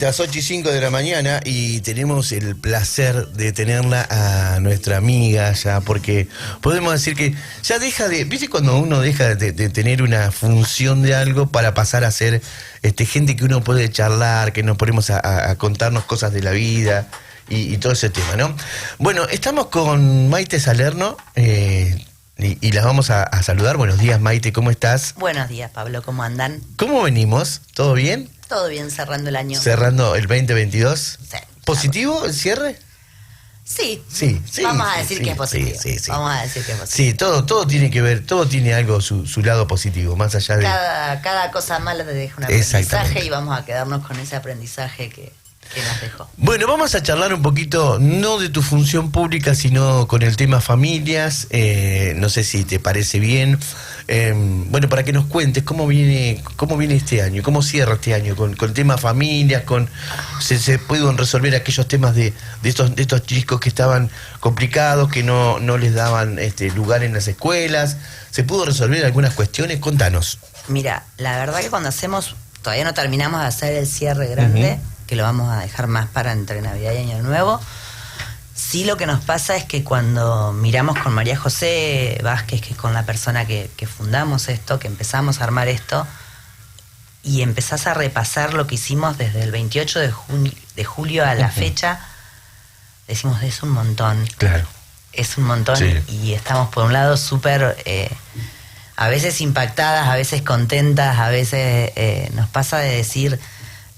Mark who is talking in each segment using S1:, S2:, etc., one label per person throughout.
S1: Las 8:05 de la mañana y tenemos el placer de tenerla a nuestra amiga ya, porque podemos decir que ya deja de... ¿Viste cuando uno deja de tener una función de algo para pasar a ser gente que uno puede charlar, que nos ponemos a contarnos cosas de la vida y todo ese tema, ¿no? Bueno, estamos con Maite Salerno y las vamos a saludar. Buenos días, Maite, ¿cómo estás?
S2: Buenos días, Pablo, ¿cómo andan?
S1: ¿Cómo venimos? ¿Todo bien?
S2: Todo bien, cerrando el año.
S1: Cerrando el 2022.
S2: Sí.
S1: ¿Positivo el cierre?
S2: Sí.
S1: Sí.
S2: Vamos a decir que es positivo.
S1: Sí.
S2: Vamos a decir que es positivo.
S1: Sí, todo tiene que ver, todo tiene algo, su lado positivo, más allá de...
S2: Cada cosa mala te deja un aprendizaje y vamos a quedarnos con ese aprendizaje que nos dejó.
S1: Bueno, vamos a charlar un poquito, no de tu función pública, sino con el tema familias. No sé si te parece bien. Bueno, para que nos cuentes cómo viene este año, cómo cierra este año con el tema familias, se pudieron resolver aquellos temas de estos chicos que estaban complicados, que no les daban lugar en las escuelas. ¿Se pudo resolver algunas cuestiones? Contanos.
S2: Mira, la verdad que cuando todavía no terminamos de hacer el cierre grande, que lo vamos a dejar más para entre Navidad y Año Nuevo. Sí, lo que nos pasa es que cuando miramos con María José Vázquez, que es con la persona que fundamos esto, que empezamos a armar esto, y empezás a repasar lo que hicimos desde el 28 de julio a la fecha, decimos, es un montón.
S1: Claro.
S2: Es un montón, sí. Y estamos por un lado súper, a veces impactadas, a veces contentas, a veces nos pasa de decir...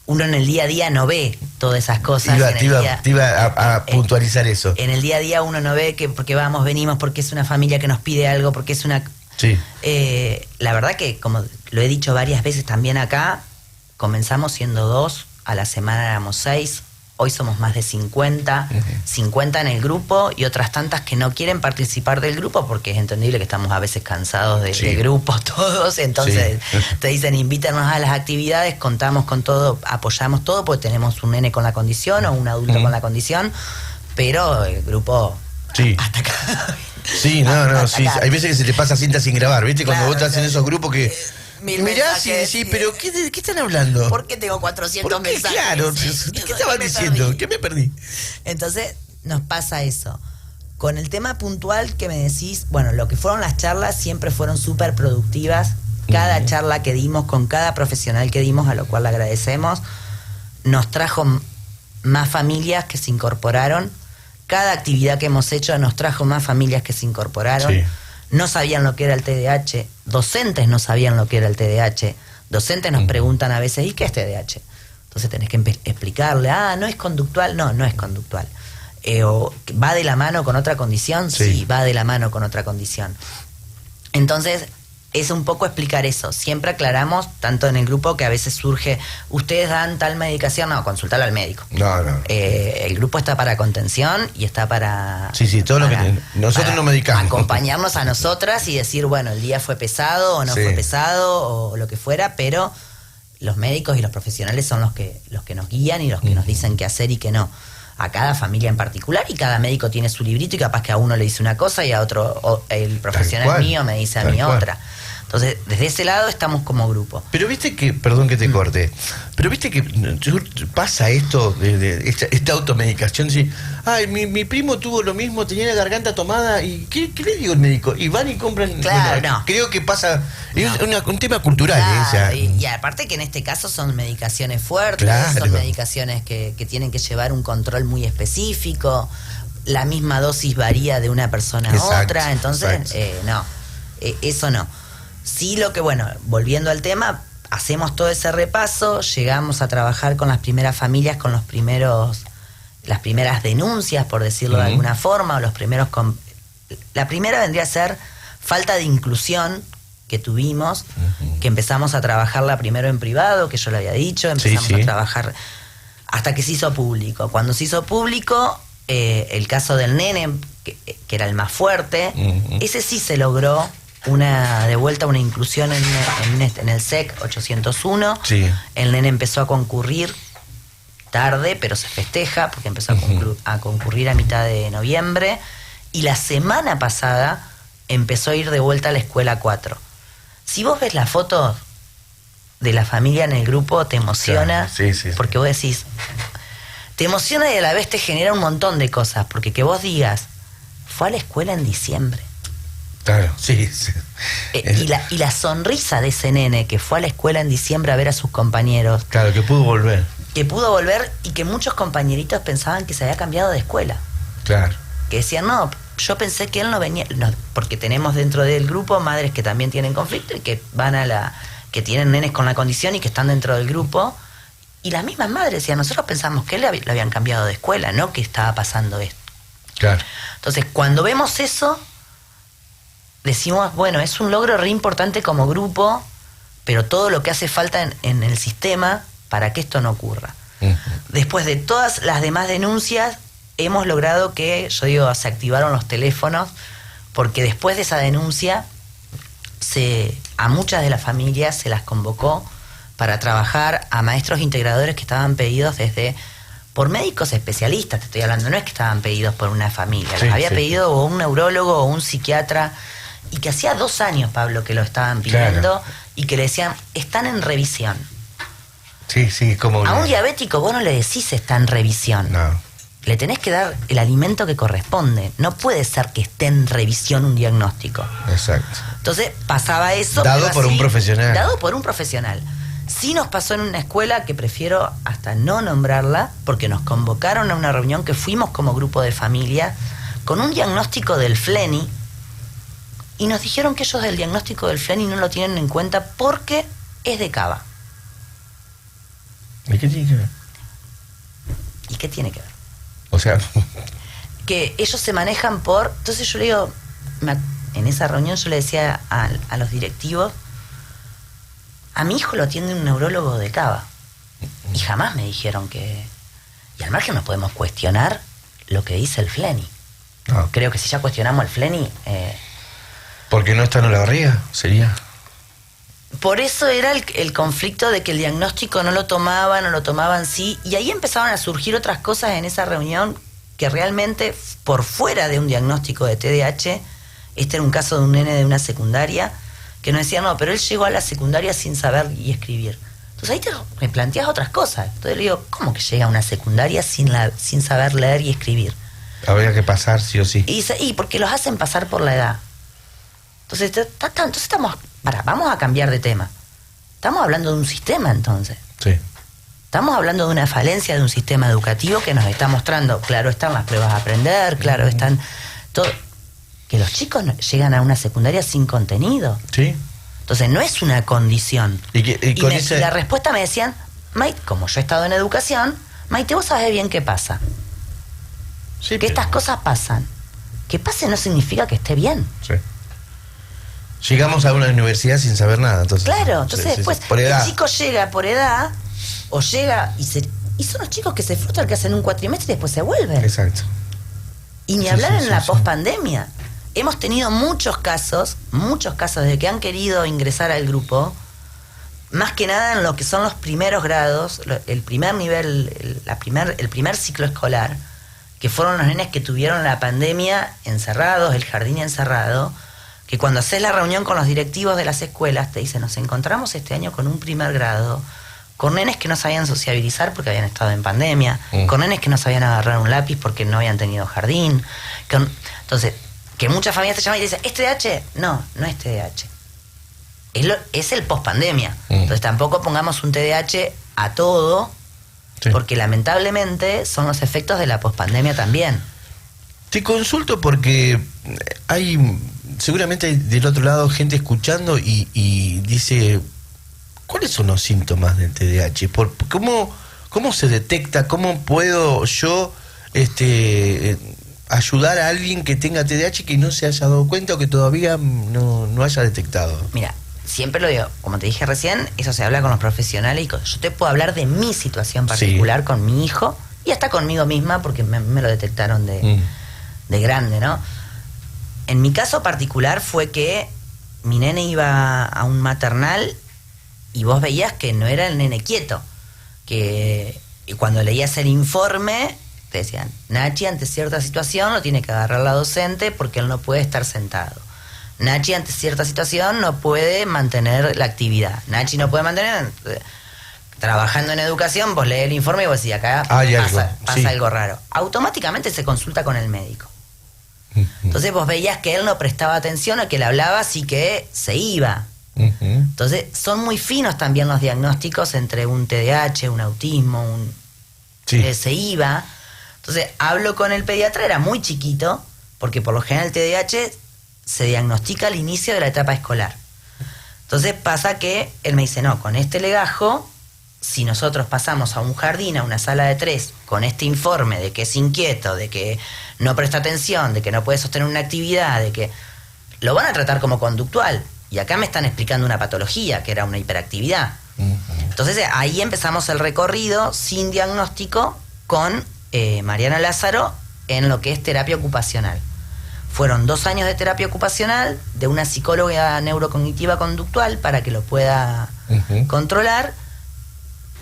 S2: Uno en el día a día no ve todas esas cosas.
S1: Te iba a puntualizar eso.
S2: En el día a día uno no ve que porque venimos, porque es una familia que nos pide algo, porque es una...
S1: Sí.
S2: La verdad que, como lo he dicho varias veces también acá, comenzamos siendo 2, a la semana éramos 6, hoy somos más de 50, 50 en el grupo y otras tantas que no quieren participar del grupo porque es entendible que estamos a veces cansados de grupo todos, entonces te dicen invítanos a las actividades, contamos con todo, apoyamos todo porque tenemos un nene con la condición o un adulto con la condición, pero el grupo hasta acá.
S1: Sí, sí, hay veces que se te pasa cinta sin grabar, ¿viste? Cuando vos estás en esos grupos que... Mirás y decís, pero ¿de qué están hablando?
S2: ¿Por qué tengo 400 mensajes?
S1: Claro, ¿qué estaban diciendo? ¿Qué me perdí?
S2: Entonces nos pasa eso. Con el tema puntual que me decís, bueno, lo que fueron las charlas siempre fueron súper productivas. Cada charla que dimos, con cada profesional que dimos, a lo cual le agradecemos, nos trajo más familias que se incorporaron. Cada actividad que hemos hecho nos trajo más familias que se incorporaron. Sí. No sabían lo que era el TDAH, docentes no sabían lo que era el TDAH, docentes nos preguntan a veces, ¿y qué es TDAH? Entonces tenés que explicarle, ¿no es conductual? No es conductual. ¿O va de la mano con otra condición? Sí, va de la mano con otra condición. Entonces, es un poco explicar eso. Siempre aclaramos, tanto en el grupo, que a veces surge, ¿ustedes dan tal medicación? No, consultarlo al médico.
S1: No.
S2: El grupo está para contención y está para...
S1: Sí, todo lo que... Nosotros no medicamos.
S2: Acompañarnos a nosotras y decir, bueno, el día fue pesado o no fue pesado o lo que fuera, pero los médicos y los profesionales son los que nos guían y los que nos dicen qué hacer y qué no. A cada familia en particular, y cada médico tiene su librito y capaz que a uno le dice una cosa y a otro, el profesional mío me dice a mí otra. Entonces, desde ese lado estamos como grupo.
S1: Pero viste que, perdón que te corte, pero viste que pasa esto, esta automedicación, mi primo tuvo lo mismo, tenía la garganta tomada, y ¿qué le digo al médico? Y van y compran...
S2: Claro,
S1: no. Creo que pasa, es un tema cultural.
S2: Claro, y aparte que en este caso son medicaciones fuertes, son medicaciones que tienen que llevar un control muy específico, la misma dosis varía de una persona a otra, entonces, eso no. Sí, volviendo al tema, hacemos todo ese repaso, llegamos a trabajar con las primeras familias, con las primeras denuncias, por decirlo de alguna forma, o los primeros... La primera vendría a ser falta de inclusión que tuvimos, que empezamos a trabajarla primero en privado, que yo lo había dicho, empezamos a trabajar hasta que se hizo público. Cuando se hizo público, el caso del nene, que era el más fuerte, ese sí se logró... de vuelta una inclusión en el SEC 801. El nene empezó a concurrir tarde, pero se festeja porque empezó a concurrir a mitad de noviembre, y la semana pasada empezó a ir de vuelta a la escuela 4. Si vos ves la foto de la familia en el grupo, te emociona, porque vos decís, te emociona y a la vez te genera un montón de cosas, porque que vos digas, fue a la escuela en diciembre.
S1: Claro, sí.
S2: Y la sonrisa de ese nene que fue a la escuela en diciembre a ver a sus compañeros.
S1: Claro, que pudo volver.
S2: Que pudo volver y que muchos compañeritos pensaban que se había cambiado de escuela.
S1: Claro.
S2: Que decían, no, yo pensé que él no venía, no, porque tenemos dentro del grupo madres que también tienen conflicto y que van que tienen nenes con la condición y que están dentro del grupo. Y las mismas madres decían, nosotros pensamos que él le habían cambiado de escuela, no que estaba pasando esto.
S1: Claro.
S2: Entonces, cuando vemos eso, decimos, bueno, es un logro re importante como grupo, pero todo lo que hace falta en el sistema para que esto no ocurra. Uh-huh. Después de todas las demás denuncias, hemos logrado que, yo digo, se activaron los teléfonos, porque después de esa denuncia, a muchas de las familias se las convocó para trabajar a maestros integradores que estaban pedidos por médicos especialistas, te estoy hablando, no es que estaban pedidos por una familia, los había pedido o un neurólogo o un psiquiatra, y que hacía 2 años, Pablo, que lo estaban pidiendo, claro. Y que le decían, están en revisión.
S1: Sí, como...
S2: A un diabético vos no le decís está en revisión.
S1: No.
S2: Le tenés que dar el alimento que corresponde. No puede ser que esté en revisión un diagnóstico.
S1: Exacto.
S2: Entonces pasaba eso.
S1: Dado por un profesional.
S2: Dado por un profesional. Sí nos pasó en una escuela que prefiero hasta no nombrarla, porque nos convocaron a una reunión que fuimos como grupo de familia con un diagnóstico del FLENI, y nos dijeron que ellos del diagnóstico del FLENI no lo tienen en cuenta porque es de Cava.
S1: ¿Y qué tiene que ver?
S2: ¿Y qué tiene que ver?
S1: O sea...
S2: que ellos se manejan por... Entonces yo le digo, en esa reunión yo le decía a los directivos, a mi hijo lo atiende un neurólogo de Cava. Y jamás me dijeron que... Y al margen no podemos cuestionar lo que dice el FLENI. No. Creo que si ya cuestionamos el FLENI...
S1: ¿Porque no está en la barriga? Sería...
S2: Por eso era el conflicto de que el diagnóstico no lo tomaban sí, y ahí empezaron a surgir otras cosas en esa reunión que realmente, por fuera de un diagnóstico de TDAH, este era un caso de un nene de una secundaria, que nos decían, no, pero él llegó a la secundaria sin saber y escribir. Entonces ahí te replanteas otras cosas. Entonces le digo, ¿cómo que llega a una secundaria sin saber leer y escribir?
S1: Habría que pasar sí o sí.
S2: Y porque los hacen pasar por la edad. Entonces vamos a cambiar de tema. Estamos hablando de un sistema, entonces.
S1: Sí.
S2: Estamos hablando de una falencia de un sistema educativo que nos está mostrando, claro están las pruebas a aprender, claro están todo, que los chicos llegan a una secundaria sin contenido.
S1: Sí.
S2: Entonces no es una condición.
S1: Y
S2: la respuesta me decían, Maite, como yo he estado en educación, Maite, vos sabés bien qué pasa.
S1: Sí,
S2: que estas cosas pasan. Que pase no significa que esté bien.
S1: Sí. Llegamos a una universidad sin saber nada, entonces.
S2: Claro, entonces después
S1: el
S2: chico llega por edad, o llega y son los chicos que se frustran, que hacen un cuatrimestre y después se vuelven.
S1: Exacto.
S2: Y ni hablar en la pospandemia. Hemos tenido muchos casos de que han querido ingresar al grupo, más que nada en lo que son los primeros grados, el primer nivel, el primer ciclo escolar, que fueron los nenes que tuvieron la pandemia encerrados, el jardín encerrado, que cuando haces la reunión con los directivos de las escuelas te dicen, nos encontramos este año con un primer grado, con nenes que no sabían sociabilizar porque habían estado en pandemia, con nenes que no sabían agarrar un lápiz porque no habían tenido jardín. Entonces, que muchas familias te llaman y te dicen, ¿es TDAH? No, no es TDAH. Es el pospandemia. Entonces tampoco pongamos un TDAH a todo, sí, porque lamentablemente son los efectos de la pospandemia también.
S1: Te consulto porque seguramente hay del otro lado gente escuchando y dice, ¿cuáles son los síntomas del TDAH? ¿Cómo se detecta? ¿Cómo puedo yo ayudar a alguien que tenga TDAH que no se haya dado cuenta o que todavía no haya detectado?
S2: Mira, siempre lo digo, como te dije recién, eso se habla con los profesionales y yo te puedo hablar de mi situación particular, sí, con mi hijo y hasta conmigo misma porque me lo detectaron de grande, ¿no? En mi caso particular fue que mi nene iba a un maternal y vos veías que no era el nene quieto, que cuando leías el informe te decían, Nachi ante cierta situación lo tiene que agarrar la docente porque él no puede estar sentado. Nachi ante cierta situación no puede mantener la actividad. Nachi no puede mantener... trabajando en educación, vos lees el informe y vos decís, acá pasa algo raro. Automáticamente se consulta con el médico. Entonces vos veías que él no prestaba atención o que le hablaba, así que se iba. Entonces son muy finos también los diagnósticos entre un TDAH, un autismo, se iba. Entonces hablo con el pediatra, era muy chiquito, porque por lo general el TDAH se diagnostica al inicio de la etapa escolar. Entonces pasa que él me dice, no, con este legajo, si nosotros pasamos a un jardín, a una sala de 3, con este informe de que es inquieto, de que no presta atención, de que no puede sostener una actividad, de que lo van a tratar como conductual. Y acá me están explicando una patología, que era una hiperactividad. Entonces ahí empezamos el recorrido sin diagnóstico con Mariana Lázaro en lo que es terapia ocupacional. Fueron 2 años de terapia ocupacional de una psicóloga neurocognitiva conductual para que lo pueda controlar.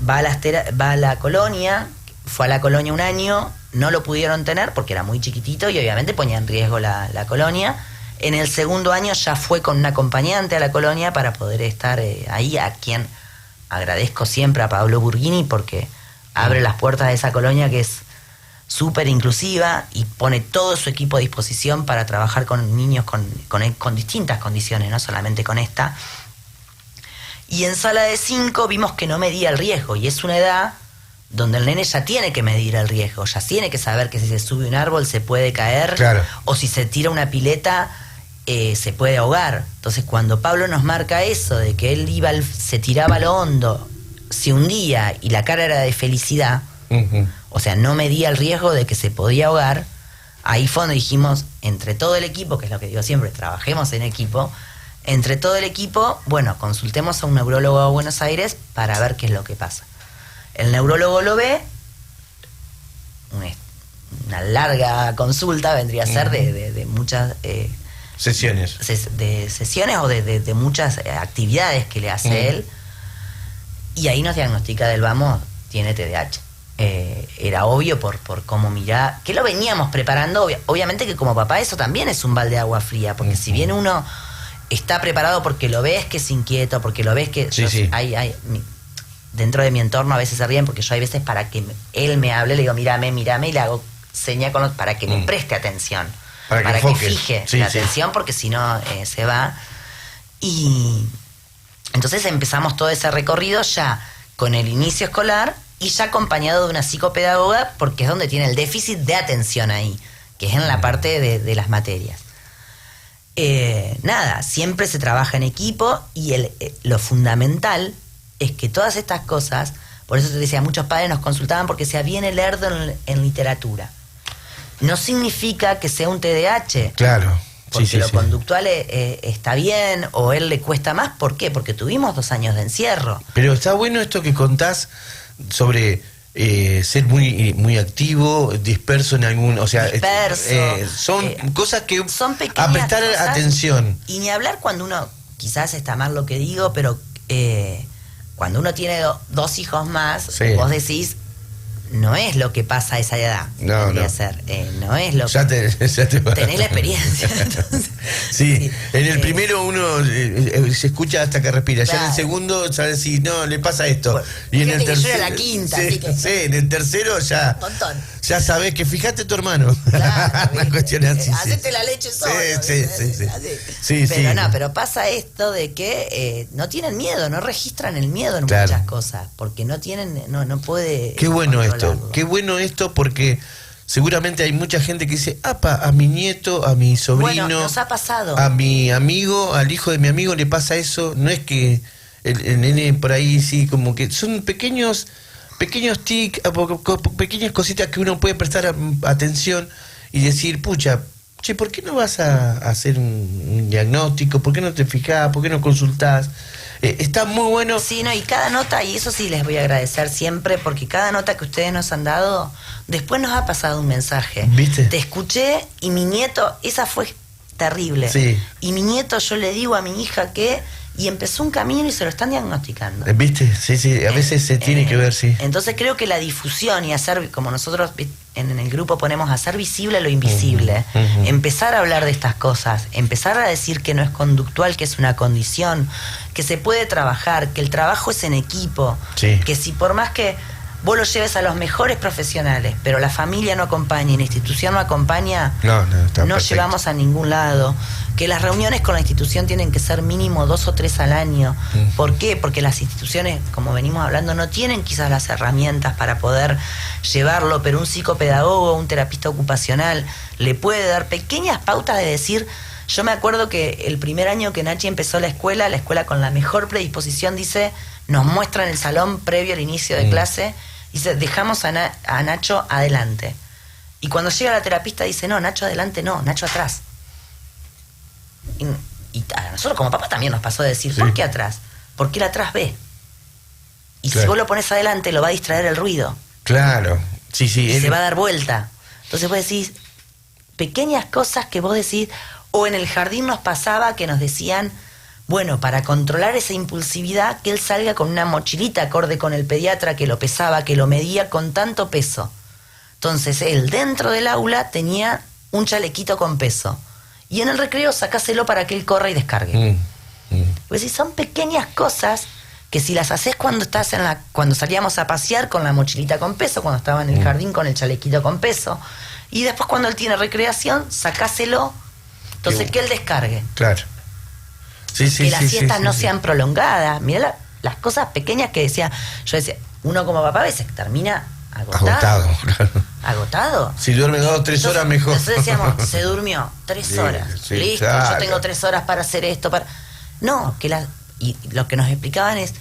S2: Va a la colonia, fue a la colonia 1 año, no lo pudieron tener porque era muy chiquitito y obviamente ponía en riesgo la colonia. En el 2.º año ya fue con un acompañante a la colonia para poder estar ahí, a quien agradezco siempre, a Pablo Burghini, porque abre las puertas de esa colonia que es súper inclusiva y pone todo su equipo a disposición para trabajar con niños con distintas condiciones, no solamente con esta. Y en sala de 5 vimos que no medía el riesgo, y es una edad donde el nene ya tiene que medir el riesgo, ya tiene que saber que si se sube un árbol se puede caer, o si se tira una pileta se puede ahogar. Entonces cuando Pablo nos marca eso, de que él se tiraba a lo hondo, se hundía y la cara era de felicidad, o sea, no medía el riesgo de que se podía ahogar, ahí fue donde dijimos, entre todo el equipo, que es lo que digo siempre, trabajemos en equipo, entre todo el equipo, bueno, consultemos a un neurólogo de Buenos Aires para ver qué es lo que pasa. El neurólogo lo ve, una larga consulta, vendría a ser de muchas
S1: sesiones.
S2: De sesiones o de muchas actividades que le hace él, y ahí nos diagnostica tiene TDAH. Era obvio por cómo mirá, que lo veníamos preparando, obviamente que como papá eso también es un balde de agua fría, porque si bien uno está preparado porque lo ves que es inquieto, porque lo ves que... Dentro de mi entorno a veces se ríen porque yo hay veces para que él me hable, le digo mírame, y le hago seña para que me preste atención, para que fije la atención, porque si no se va. Y entonces empezamos todo ese recorrido ya con el inicio escolar y ya acompañado de una psicopedagoga, porque es donde tiene el déficit de atención ahí, que es en la parte de las materias. Siempre se trabaja en equipo, y lo fundamental es que todas estas cosas, por eso te decía, muchos padres nos consultaban porque decía, viene lerdo en literatura. No significa que sea un TDAH.
S1: Claro.
S2: Porque lo conductual está bien, o él le cuesta más. ¿Por qué? Porque tuvimos 2 años de encierro.
S1: Pero está bueno esto que contás sobre ser muy activo, disperso en algún... O sea, son cosas que...
S2: Son pequeñas
S1: a prestar
S2: cosas,
S1: atención.
S2: Y ni hablar cuando uno... Quizás está mal lo que digo, pero... cuando uno tiene 2 hijos más, vos decís, no es lo que pasa a esa edad. No es lo
S1: ya
S2: que...
S1: ya te
S2: tenés la experiencia. Entonces,
S1: en el primero uno se escucha hasta que respira. Claro. Ya en el segundo, sabes si no, le pasa esto.
S2: Bueno,
S1: y en el tercero...
S2: la quinta.
S1: En el tercero ya...
S2: Un montón.
S1: Ya sabés que fíjate tu hermano.
S2: Claro,
S1: una cuestión así.
S2: Hacete la leche solo. Pero pasa esto de que no tienen miedo, no registran el miedo en muchas cosas, porque no puede...
S1: Qué bueno esto, porque seguramente hay mucha gente que dice, a mi nieto, a mi sobrino...
S2: Bueno, nos ha pasado.
S1: A mi amigo, al hijo de mi amigo le pasa eso. No es que el nene por ahí, sí, como que son pequeños tics, pequeñas cositas que uno puede prestar atención y decir, pucha, ¿por qué no vas a hacer un diagnóstico? ¿Por qué no te fijás? ¿Por qué no consultás? Está muy bueno.
S2: Sí, y cada nota, y eso sí les voy a agradecer siempre, porque cada nota que ustedes nos han dado, después nos ha pasado un mensaje.
S1: ¿Viste?
S2: Te escuché y mi nieto, esa fue terrible.
S1: Sí.
S2: Y mi nieto, yo le digo a mi hija que... Y empezó un camino y se lo están diagnosticando.
S1: ¿Viste? Sí, a veces se tiene que ver, sí.
S2: Entonces creo que la difusión y hacer, como nosotros en el grupo ponemos, hacer visible lo invisible, empezar a hablar de estas cosas, empezar a decir que no es conductual, que es una condición, que se puede trabajar, que el trabajo es en equipo, que si por más que vos lo lleves a los mejores profesionales, pero la familia no acompaña y la institución no acompaña, no llevamos a ningún lado. Que las reuniones con la institución tienen que ser mínimo 2 o 3 al año. ¿Por qué? Porque las instituciones, como venimos hablando, no tienen quizás las herramientas para poder llevarlo, pero un psicopedagogo, un terapista ocupacional, le puede dar pequeñas pautas de decir... Yo me acuerdo que el primer año que Nachi empezó la escuela con la mejor predisposición, dice, nos muestra en el salón previo al inicio de clase, dice, dejamos a Nacho adelante. Y cuando llega la terapista dice, no, Nacho adelante no, Nacho atrás. Y a nosotros como papá también nos pasó de decir, ¿por qué atrás? Porque él atrás ve. Y si vos lo pones adelante, lo va a distraer el ruido.
S1: Claro, sí.
S2: Y se va a dar vuelta. Entonces vos decís, pequeñas cosas que vos decís... O en el jardín nos pasaba que nos decían, bueno, para controlar esa impulsividad, que él salga con una mochilita acorde con el pediatra que lo pesaba, que lo medía con tanto peso. Entonces él dentro del aula tenía un chalequito con peso. Y en el recreo sacáselo para que él corra y descargue. Pues sí, son pequeñas cosas que si las haces cuando estás cuando salíamos a pasear con la mochilita con peso, cuando estaba en el jardín con el chalequito con peso, y después cuando él tiene recreación, sacáselo. Entonces, que él descargue.
S1: Claro. Sí,
S2: que las siestas no sean prolongadas. Mirá las cosas pequeñas que yo decía, uno como papá a veces termina agotado.
S1: Claro.
S2: ¿Agotado?
S1: Si duerme 2 o 3 horas, mejor.
S2: Nosotros decíamos, se durmió 3 horas. Listo, claro. Yo tengo 3 horas para hacer esto. No, y lo que nos explicaban es,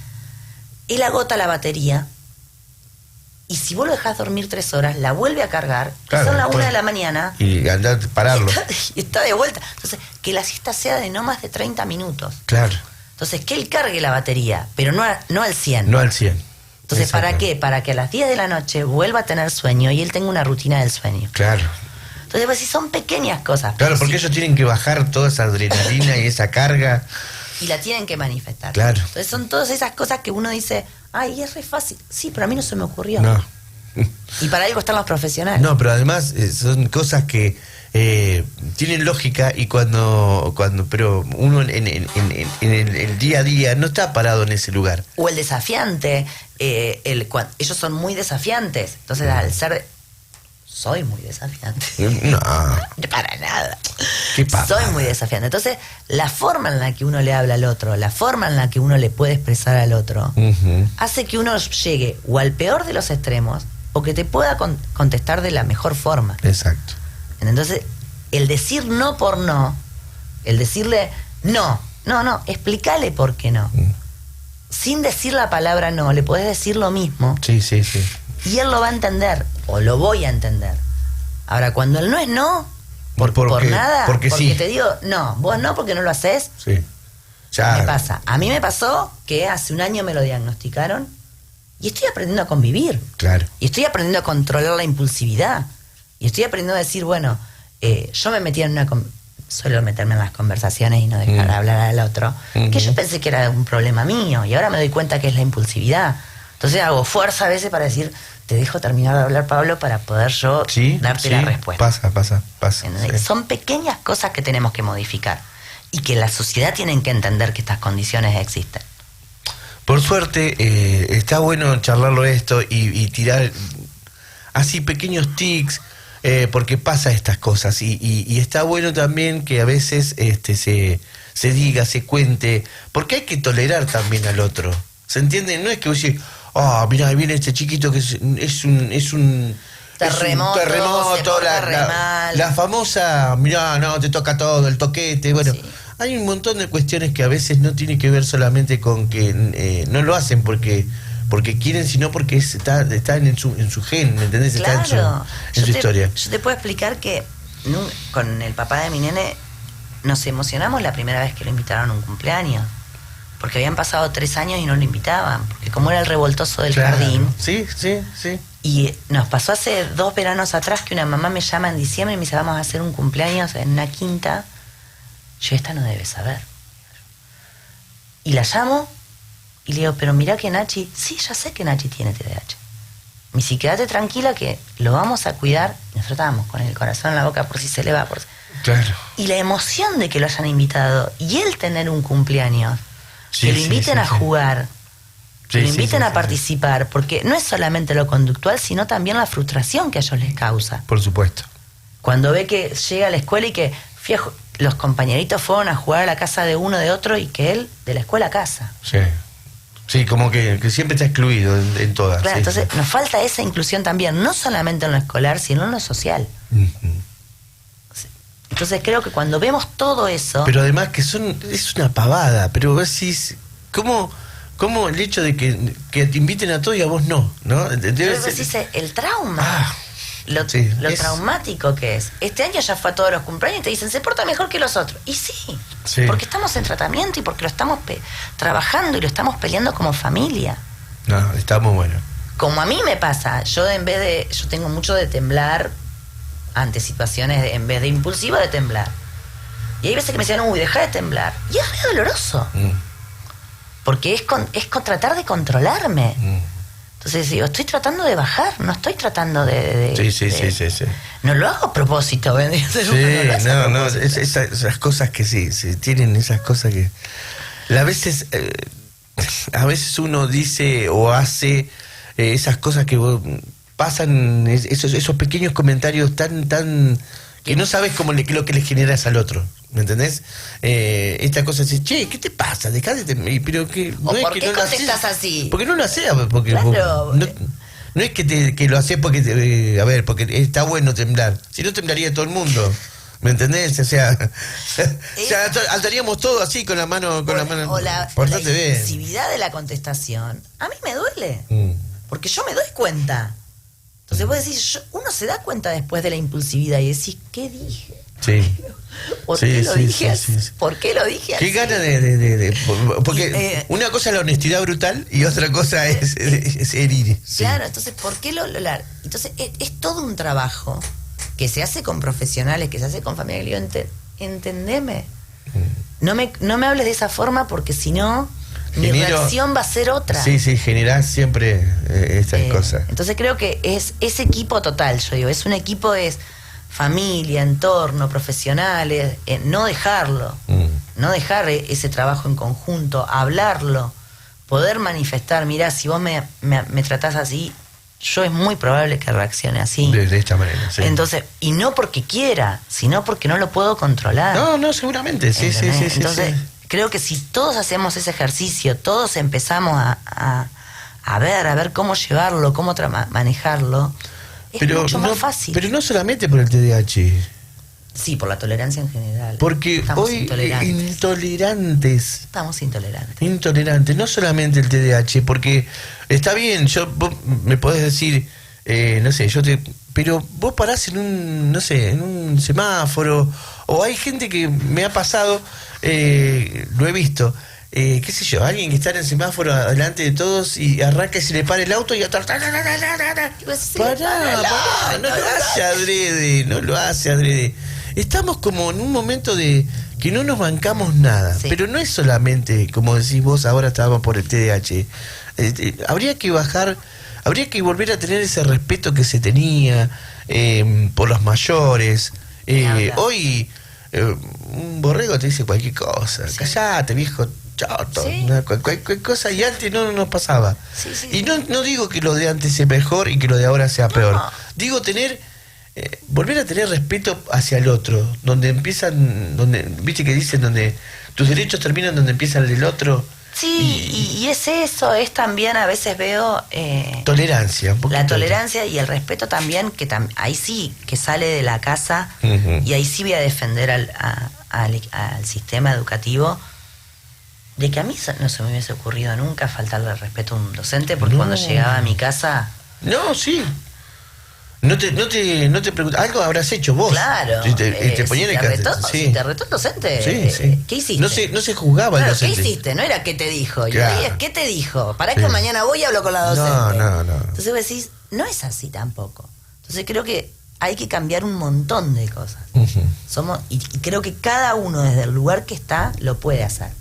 S2: él agota la batería, y si vos lo dejás dormir 3 horas, la vuelve a cargar, claro, son las 1 de la mañana. Y
S1: andá a pararlo.
S2: Y está de vuelta. Entonces, que la siesta sea de no más de 30 minutos.
S1: Claro.
S2: Entonces, que él cargue la batería, pero no al 100.
S1: No al 100.
S2: Entonces, ¿para qué? Para que a las 10 de la noche vuelva a tener sueño y él tenga una rutina del sueño.
S1: Claro.
S2: Entonces, pues sí, son pequeñas cosas.
S1: Claro, porque ellos tienen que bajar toda esa adrenalina y esa carga.
S2: Y la tienen que manifestar.
S1: Claro.
S2: Entonces, son todas esas cosas que uno dice, ay, es re fácil. Sí, pero a mí no se me ocurrió.
S1: No.
S2: Y para algo están los profesionales.
S1: No, pero además son cosas que tienen lógica y pero uno en el día a día no está parado en ese lugar.
S2: O el desafiante, ellos son muy desafiantes. Entonces, al ser... Soy muy desafiante.
S1: No.
S2: Para nada.
S1: ¿Qué pasa?
S2: Soy muy desafiante. Entonces, la forma en la que uno le habla al otro, la forma en la que uno le puede expresar al otro, hace que uno llegue o al peor de los extremos o que te pueda contestar de la mejor forma.
S1: Exacto.
S2: Entonces, el decir no por no, el decirle no, explícale por qué no. Sin decir la palabra no, le podés decir lo mismo.
S1: Sí.
S2: Y él lo va a entender, o lo voy a entender. Ahora, cuando el no es no, por nada, porque sí. Te digo, no, vos no, porque no lo haces.
S1: Sí. Ya.
S2: Me pasa. A mí me pasó que hace un año me lo diagnosticaron y estoy aprendiendo a convivir.
S1: Claro.
S2: Y estoy aprendiendo a controlar la impulsividad. Y estoy aprendiendo a decir, bueno, yo me metí suelo meterme en las conversaciones y no dejar hablar al otro, que yo pensé que era un problema mío y ahora me doy cuenta que es la impulsividad. Entonces hago fuerza a veces para decir, te dejo terminar de hablar, Pablo, para poder yo darte la respuesta.
S1: Pasa. Sí.
S2: Son pequeñas cosas que tenemos que modificar y que la sociedad tiene que entender que estas condiciones existen.
S1: Por suerte, está bueno charlarlo esto y tirar así pequeños tics, porque pasa estas cosas. Y está bueno también que a veces se diga, se cuente, porque hay que tolerar también al otro. ¿Se entiende? No es que oye, mirá, ahí viene este chiquito que es un terremoto, la famosa, mirá, no, te toca todo, el toquete, bueno. Sí. Hay un montón de cuestiones que a veces no tiene que ver solamente con que no lo hacen porque quieren, sino porque está en su gen, ¿me entendés?
S2: Claro.
S1: Está en su historia.
S2: Yo te puedo explicar que con el papá de mi nene nos emocionamos la primera vez que lo invitaron a un cumpleaños. Porque habían pasado 3 años y no lo invitaban. Porque como era el revoltoso del jardín.
S1: Sí.
S2: Y nos pasó hace 2 veranos atrás que una mamá me llama en diciembre y me dice, vamos a hacer un cumpleaños en una quinta. Yo, esta no debe saber. Y la llamo y le digo, pero mirá que Nachi, sí, ya sé que Nachi tiene TDAH. Me dice, quédate tranquila que lo vamos a cuidar. Nosotros estábamos con el corazón en la boca por si se le va.
S1: Claro.
S2: Y la emoción de que lo hayan invitado y él tener un cumpleaños, que lo inviten a jugar, que lo inviten a participar, porque no es solamente lo conductual, sino también la frustración que a ellos les causa.
S1: Por supuesto.
S2: Cuando ve que llega a la escuela y que los compañeritos fueron a jugar a la casa de uno de otro y que él de la escuela a casa.
S1: Sí. Sí, como que siempre está excluido en todas.
S2: Claro,
S1: sí,
S2: entonces
S1: sí.
S2: nos falta esa inclusión también, no solamente en lo escolar, sino en lo social. Entonces creo que cuando vemos todo eso...
S1: Pero además que es una pavada, pero vos decís, ¿cómo el hecho de que te inviten a todos y a vos no? Debe ser...
S2: Decís, el trauma, lo traumático que es. Este año ya fue a todos los cumpleaños y te dicen, se porta mejor que los otros. Y sí, porque estamos en tratamiento y porque lo estamos trabajando y lo estamos peleando como familia.
S1: No, está muy bueno.
S2: Como a mí me pasa, yo tengo mucho de temblar ante situaciones, en vez de impulsiva, de temblar. Y hay veces que me dicen, uy, deja de temblar. Y es re doloroso. Porque es tratar de controlarme. Entonces digo, estoy tratando de bajar, no estoy tratando de
S1: Sí.
S2: No lo hago a propósito, ¿ves?
S1: Esas cosas que sí, tienen esas cosas que... A veces uno dice o hace esas cosas que pasan, esos pequeños comentarios tan que no sabes lo que le generas al otro, ¿me entendés? Esta cosa así, che, ¿qué te pasa? Dejate, pero que no es
S2: ¿por
S1: que
S2: qué
S1: no lo
S2: contestás
S1: haces,
S2: así?
S1: porque no lo haces, porque
S2: claro.
S1: no es que lo haces porque porque está bueno temblar, si no temblaría todo el mundo. ¿Me entendés? O sea, alzaríamos todo así con la mano.
S2: O la impulsividad de la contestación. A mí me duele. Porque yo me doy cuenta. Entonces vos decís, uno se da cuenta después de la impulsividad y decís, ¿qué dije?
S1: Sí.
S2: ¿Por qué lo dije así? ¿Por qué lo dije así?
S1: Qué gana porque una cosa es la honestidad brutal y otra cosa es herir.
S2: Claro, entonces, ¿por qué entonces, es todo un trabajo que se hace con profesionales, que se hace con familia. Le digo, entendeme. No me hables de esa forma porque si no, mi reacción va a ser otra.
S1: Sí, generás siempre estas cosas.
S2: Entonces creo que es ese equipo total, yo digo, es un equipo, es familia, entorno, profesionales, no dejarlo, no dejar ese trabajo en conjunto, hablarlo, poder manifestar, mirá, si vos me tratás así, yo es muy probable que reaccione así.
S1: De esta manera, sí.
S2: Entonces, y no porque quiera, sino porque no lo puedo controlar.
S1: No, seguramente, sí.
S2: Entonces, creo que si todos hacemos ese ejercicio, todos empezamos a ver cómo llevarlo, cómo manejarlo, es mucho más fácil.
S1: Pero no solamente por el TDAH.
S2: Sí, por la tolerancia en general.
S1: Porque
S2: estamos
S1: hoy
S2: intolerantes. Estamos
S1: Intolerantes, no solamente el TDAH, porque está bien, vos me podés decir, no sé, pero vos parás en un semáforo, o hay gente que me ha pasado, lo he visto, qué sé yo, alguien que está en el semáforo adelante de todos y arranca y se le para el auto y atrás. Pará, no lo hace adrede. Estamos como en un momento de que no nos bancamos nada, pero no es solamente, como decís vos, ahora estábamos por el TDAH. Habría que volver a tener ese respeto que se tenía por los mayores. Hoy un borrego te dice cualquier cosa, callate, viejo choto, cualquier cosa, y antes no nos pasaba. Y no digo que lo de antes sea mejor y que lo de ahora sea peor. Digo volver a tener respeto hacia el otro, donde viste que dicen, donde tus derechos terminan donde empieza el del otro.
S2: Sí, y es eso, es también, a veces veo...
S1: tolerancia.
S2: La tolerancia y el respeto también, que ahí sí, que sale de la casa, y ahí sí voy a defender al sistema educativo, de que a mí no se me hubiese ocurrido nunca faltarle el respeto a un docente, porque cuando llegaba a mi casa...
S1: No, sí. No te preguntas, algo habrás hecho vos.
S2: Claro.
S1: Si te ponían
S2: si te retó el docente, ¿qué hiciste?
S1: No se juzgaba el docente.
S2: ¿Qué hiciste? No era qué te dijo.
S1: Claro.
S2: ¿Qué te dijo? ¿Para que mañana voy y hablo con la docente?
S1: No.
S2: Entonces vos decís, no es así tampoco. Entonces creo que hay que cambiar un montón de cosas. Y creo que cada uno desde el lugar que está lo puede hacer.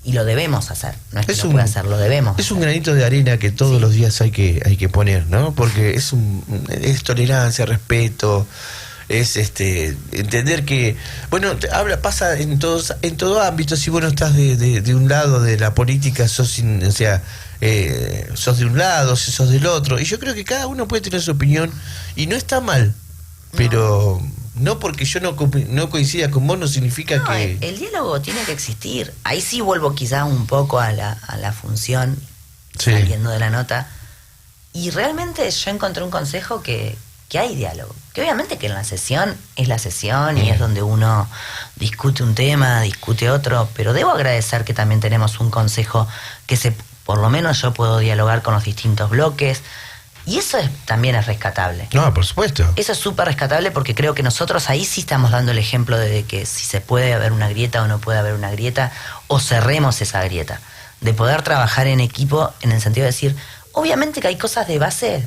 S2: Y lo debemos hacer, no es que no pueda hacer, lo debemos.
S1: Es un granito de arena que todos los días hay que poner, ¿no? Porque es tolerancia, respeto, es entender que, bueno, pasa en todo ámbito. Si vos no estás de un lado de la política, sos de un lado, si sos del otro. Y yo creo que cada uno puede tener su opinión y no está mal, pero no porque yo no coincida con vos no significa que...
S2: El diálogo tiene que existir. Ahí sí vuelvo quizás un poco a la función, saliendo de la nota. Y realmente yo encontré un consejo que hay diálogo. Que obviamente que en la sesión es la sesión y es donde uno discute un tema, discute otro, pero debo agradecer que también tenemos un consejo que por lo menos yo puedo dialogar con los distintos bloques. Y eso también es rescatable.
S1: No, por supuesto.
S2: Eso es súper rescatable porque creo que nosotros ahí sí estamos dando el ejemplo de que si se puede haber una grieta o no puede haber una grieta, o cerremos esa grieta. De poder trabajar en equipo en el sentido de decir, obviamente que hay cosas de base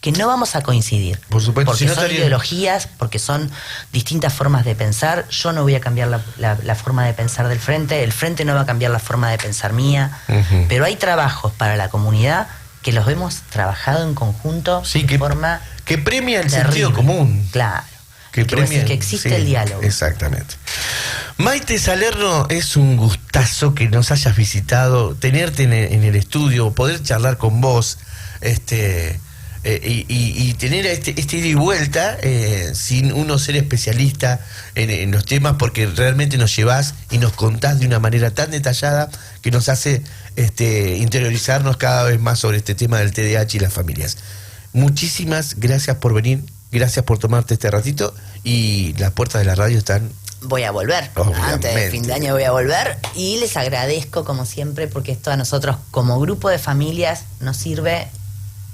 S2: que no vamos a coincidir.
S1: Por supuesto.
S2: Porque son ideologías, porque son distintas formas de pensar. Yo no voy a cambiar la forma de pensar del frente, el frente no va a cambiar la forma de pensar mía. Pero hay trabajos para la comunidad que los hemos trabajado en conjunto de forma
S1: que premia el
S2: terrible.
S1: Sentido común.
S2: Claro.
S1: Que
S2: existe el diálogo.
S1: Exactamente. Maite Salerno, es un gustazo que nos hayas visitado, tenerte en el estudio, poder charlar con vos, y tener este ida y vuelta, sin uno ser especialista en los temas, porque realmente nos llevás y nos contás de una manera tan detallada que nos hace interiorizarnos cada vez más sobre este tema del TDAH y las familias. Muchísimas gracias por venir, gracias por tomarte este ratito, y las puertas de la radio están...
S2: Voy a volver, antes de fin de año voy a volver, y les agradezco como siempre, porque esto a nosotros como grupo de familias nos sirve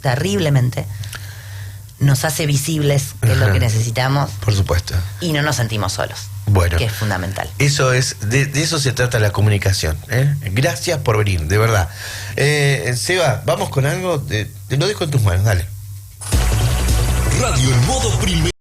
S2: terriblemente, nos hace visibles, que es lo que necesitamos.
S1: Por supuesto.
S2: Y no nos sentimos solos.
S1: Bueno,
S2: que es fundamental.
S1: Eso es, de eso se trata la comunicación. Gracias por venir, de verdad. Seba, vamos con algo, te lo dejo en tus manos, dale.
S3: Radio en modo primero.